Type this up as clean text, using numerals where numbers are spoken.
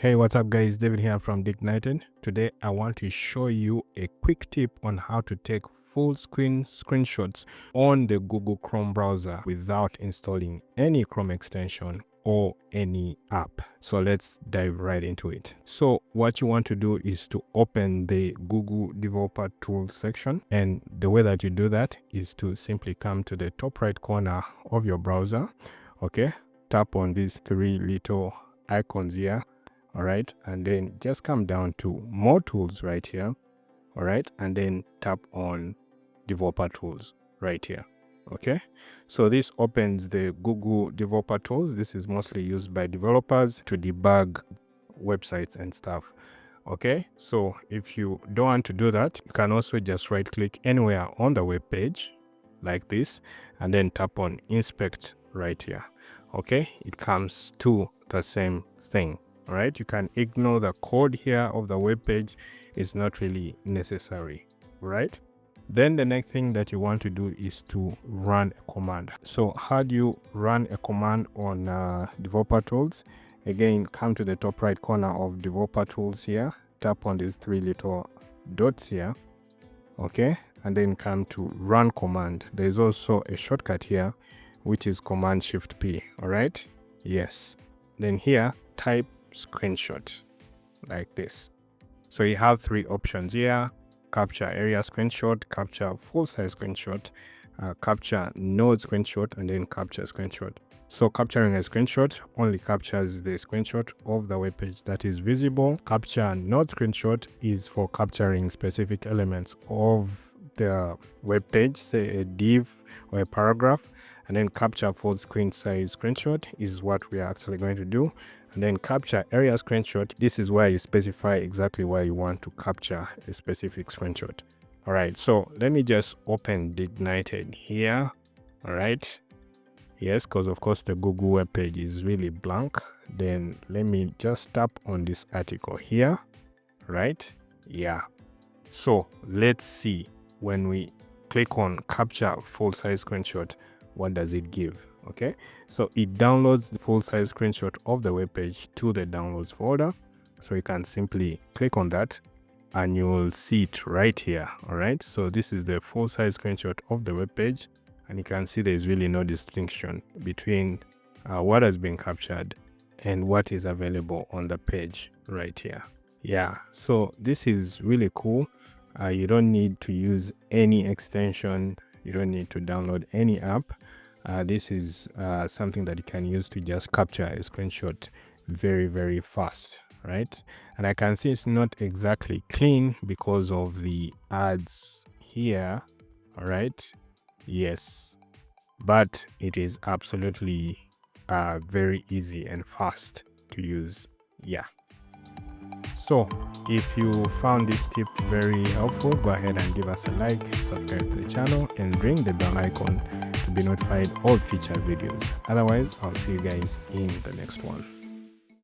Hey, what's up guys, David here from Dignited. Today I want to show you a quick tip on how to take full screen screenshots on the Google Chrome browser without installing any Chrome extension or any app. So let's dive right into it. So what you want to do is to open the Google Developer Tools section, and the way that you do that is to simply come to the top right corner of your browser. Okay, tap on these three little icons here. All right, and then just come down to more tools right here. All right, and then tap on developer tools right here. Okay, so this opens the Google Developer Tools. This is mostly used by developers to debug websites and stuff. Okay, so if you don't want to do that, you can also just right click anywhere on the web page like this and then tap on inspect right here. Okay, it comes to the same thing. All right, you can ignore the code here of the web page. It's not really necessary, right? Then the next thing that you want to do is to run a command. So how do you run a command on developer tools? Again, come to the top right corner of developer tools here, tap on these three little dots here. Okay, and then come to run command. There's also a shortcut here which is Command Shift P. All right, yes, then here type screenshot like this. So you have three options here: capture area screenshot, capture full size screenshot, capture node screenshot, and then capture screenshot. So capturing a screenshot only captures the screenshot of the web page that is visible. Capture node screenshot is for capturing specific elements of the web page, say a div or a paragraph. And then capture full screen size screenshot is what we are actually going to do. And then capture area screenshot, this is where you specify exactly where you want to capture a specific screenshot. All right, so let me just open Dignited here. All right, yes, because of course the Google web page is really blank. Then let me just tap on this article here, right? Yeah, so let's see, when we click on capture full size screenshot, what does it give? Okay, so it downloads the full size screenshot of the web page to the downloads folder. So you can simply click on that and you will see it right here. All right, so this is the full size screenshot of the web page, and you can see there is really no distinction between what has been captured and what is available on the page right here. Yeah, so this is really cool. You don't need to use any extension. You don't need to download any app. This is something that you can use to just capture a screenshot very fast, right? And I can see it's not exactly clean because of the ads here. All right, yes, but it is absolutely very easy and fast to use. Yeah, so if you found this tip very helpful, go ahead and give us a like, subscribe to the channel, and ring the bell icon to be notified of future videos. Otherwise, I'll see you guys in the next one.